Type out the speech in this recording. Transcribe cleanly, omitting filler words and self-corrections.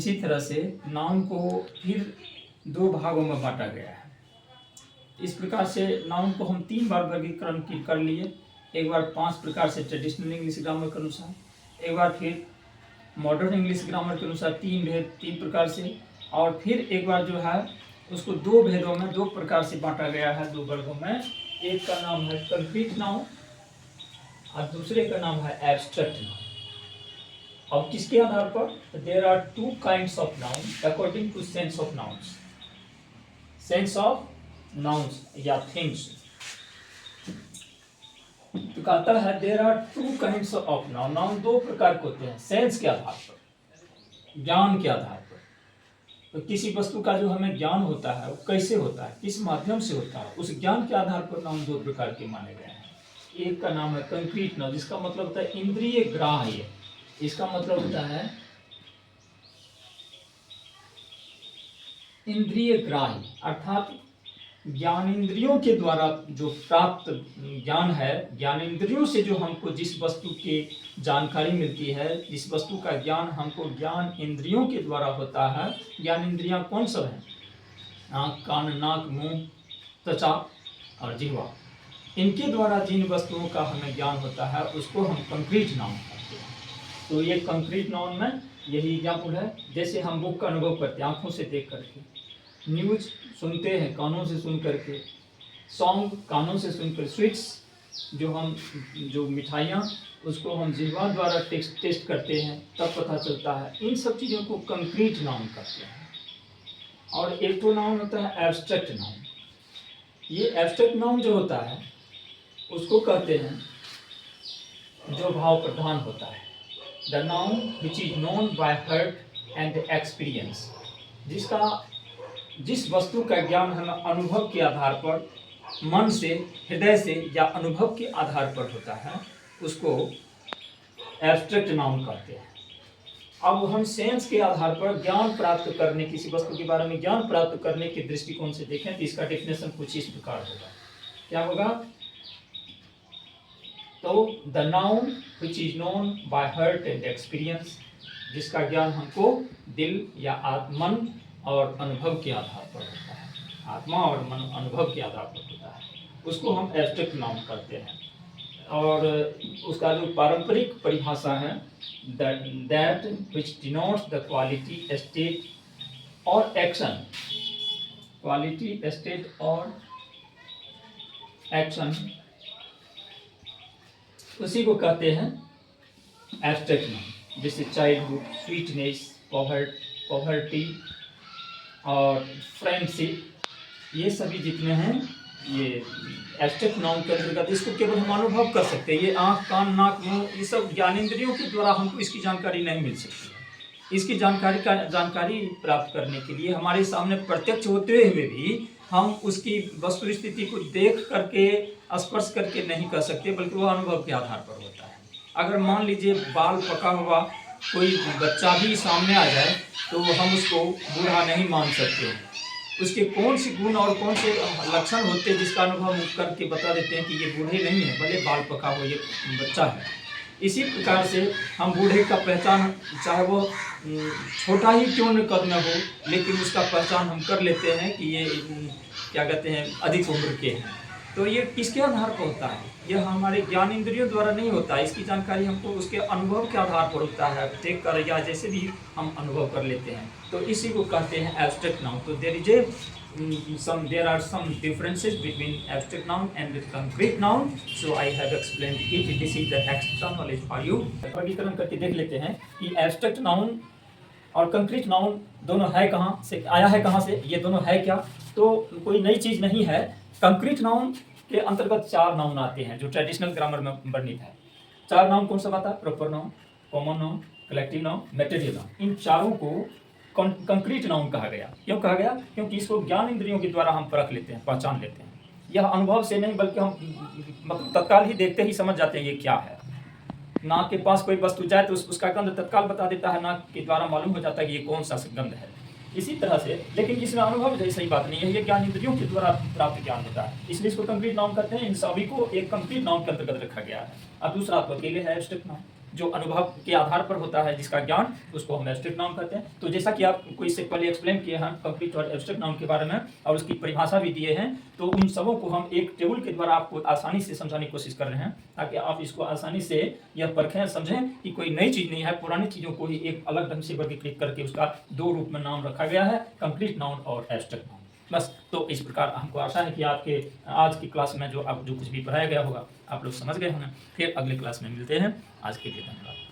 इसी तरह से नाउन को फिर दो भागों में बांटा गया है। इस प्रकार से नाउन को हम 3 बार वर्गीकरण कर लिए। एक बार 5 प्रकार से ट्रेडिशनल इंग्लिश ग्रामर के अनुसार, एक बार फिर मॉडर्न इंग्लिश ग्रामर के अनुसार 3 भेद 3 प्रकार से, और फिर एक बार जो है उसको 2 भेदों में 2 प्रकार से बांटा गया है, 2 वर्गों में। एक का नाम है कंक्रीट नाउन और दूसरे का नाम है एब्स्ट्रैक्ट नाउन। अब किसके आधार पर? There are 2 kinds of noun according to sense of nouns. Sense of nouns या थिंग्स। तो कहता है there are 2 kinds of noun. Noun 2 प्रकार के होते हैं सेंस के आधार पर, ज्ञान के आधार पर। तो किसी वस्तु का जो हमें ज्ञान होता है वो कैसे होता है, किस माध्यम से होता है, उस ज्ञान के आधार पर नाउन 2 प्रकार के माने गए हैं। एक का नाम है कंक्रीट नाउन, जिसका मतलब होता है इंद्रिय ग्राह्य। इसका मतलब होता है इंद्रिय ग्राह्य, अर्थात ज्ञानेंद्रियों के द्वारा जो प्राप्त ज्ञान है, ज्ञानेंद्रियों से जो हमको जिस वस्तु की जानकारी मिलती है, जिस वस्तु का ज्ञान हमको ज्ञान इंद्रियों के द्वारा होता है। ज्ञान इंद्रियां कौन सब हैं? आँख, कान, नाक, मुंह, त्वचा और जिह्वा। इनके द्वारा जिन वस्तुओं का हमें ज्ञान होता है उसको हम कंक्रीट नाउन कहते हैं। तो ये कंक्रीट नाउन में यही एग्जाम्पल है। जैसे हम बुक का अनुभव करते हैं आँखों से देख करके, न्यूज सुनते हैं कानों से सुन करके, सॉन्ग कानों से सुनकर, स्वीट्स जो मिठाइयाँ उसको हम जिह्वा द्वारा टेस्ट करते हैं तब पता चलता है। इन सब चीज़ों को कंक्रीट नाउन कहते हैं। और एक तो नाउन होता है एब्स्ट्रैक्ट नाउन। ये एब्स्ट्रैक्ट नाउन जो होता है उसको कहते हैं जो भाव प्रधान होता है। The noun which is known by heart and experience. जिस वस्तु का ज्ञान हमें अनुभव के आधार पर, मन से, हृदय से या अनुभव के आधार पर होता है, उसको एब्स्ट्रैक्ट नाउन कहते हैं। अब हम सेंस के आधार पर ज्ञान प्राप्त करने, किसी वस्तु के बारे में ज्ञान प्राप्त करने के दृष्टिकोण से देखें तो इसका डेफिनेशन कुछ इस प्रकार होगा। क्या होगा? तो the noun which is known by heart and experience, जिसका ज्ञान हमको दिल या मन और अनुभव के आधार पर होता है, आत्मा और मन अनुभव के आधार पर होता है, उसको हम एब्स्ट्रैक्ट नाउन कहते हैं। और उसका जो पारंपरिक परिभाषा है, that which denotes the quality, state और एक्शन, क्वालिटी, स्टेट और एक्शन, उसी को कहते हैं एब्स्ट्रैक्ट नाउन। जैसे चाइल्डहुड, स्वीटनेस, पॉवर्टी और फ्रेंडशिप, ये सभी जितने हैं ये एब्स्ट्रैक्ट नाउन के अंतर्गत। इसको केवल हम अनुभव कर सकते हैं। ये आँख, कान, नाक, मुंह, ये सब ज्ञानेंद्रियों के द्वारा हमको इसकी जानकारी नहीं मिल सकती। इसकी जानकारी प्राप्त करने के लिए हमारे सामने प्रत्यक्ष होते हुए भी हम उसकी वस्तु स्थिति को देख करके, स्पर्श करके नहीं कर सकते, बल्कि वह अनुभव के आधार पर होता है। अगर मान लीजिए बाल पका हुआ कोई बच्चा भी सामने आ जाए तो हम उसको बूढ़ा नहीं मान सकते। उसके कौन सी गुण और कौन से लक्षण होते हैं जिसका अनुभव हम करके बता देते हैं कि ये बूढ़े नहीं है, भले बाल पका हुआ ये बच्चा है। इसी प्रकार से हम बूढ़े का पहचान, चाहे वो छोटा ही क्यों न कद में हो, लेकिन उसका पहचान हम कर लेते हैं कि ये क्या कहते हैं अधिक उम्र के हैं। तो ये किसके आधार पर होता है? यह हमारे ज्ञान इंद्रियों द्वारा नहीं होता है। इसकी जानकारी हमको उसके अनुभव के आधार पर होता है, देख कर या जैसे भी हम अनुभव कर लेते हैं। तो इसी को कहते हैं एब्स्ट्रैक्ट नाउन। तो there are some differences between abstract noun and concrete noun. So I have explained it. This is the extra knowledge for you. वर्गीकरण करके देख लेते हैं कि एब्स्ट्रैक्ट नाउन और कंक्रीट नाउन दोनों है कहाँ से, आया है कहाँ से, ये दोनों है क्या? तो कोई नई चीज़ नहीं है। कंक्रीट नाउन के अंतर्गत 4 नाउन आते हैं जो ट्रेडिशनल ग्रामर में वर्णित है। 4 नाउन कौन सा आता है? Proper noun, common noun, collective noun, material noun. इन चारों को कंक्रीट नाउन कहा गया। क्यों कहा गया? क्योंकि इसको ज्ञान इंद्रियों के द्वारा हम परख लेते हैं, पहचान लेते हैं। यह अनुभव से नहीं, बल्कि हम मतलब तत्काल ही देखते ही समझ जाते हैं ये क्या है। नाक के पास कोई वस्तु जाए तो उसका गंध तत्काल बता देता है, नाक के द्वारा मालूम हो जाता है कि ये कौन सा गंध है। इसी तरह से, लेकिन इसमें अनुभव जैसी सही बात नहीं है, ये ज्ञान इंद्रियों के द्वारा प्राप्त ज्ञान होता है, इसलिए इसको कंक्रीट नाउन कहते हैं। इन सभी को एक कंक्रीट नाउन के अंतर्गत रखा गया है। और दूसरा तो अकेले है एब्स्ट्रैक्ट नाउन। जो अनुभव के आधार पर होता है जिसका ज्ञान, उसको हम एब्स्ट्रैक्ट नाउन कहते हैं। तो जैसा कि आपको इससे पहले एक्सप्लेन किए हैं कंप्लीट और एब्स्ट्रैक्ट नाउन के बारे में और उसकी परिभाषा भी दिए हैं, तो उन सबों को हम एक टेबल के द्वारा आपको आसानी से समझाने की कोशिश कर रहे हैं ताकि आप इसको आसानी से यह परखें, समझें कि कोई नई चीज़ नहीं है, पुरानी चीज़ों को ही एक अलग ढंग से वर्गीकृत करके उसका दो रूप में नाम रखा गया है, कंप्लीट नाउन और एब्स्ट्रैक्ट नाउन। बस, तो इस प्रकार हमको आशा है कि आपके आज की क्लास में जो कुछ भी पढ़ाया गया होगा आप लोग समझ गए होंगे। फिर अगले क्लास में मिलते हैं। आज के लिए धन्यवाद।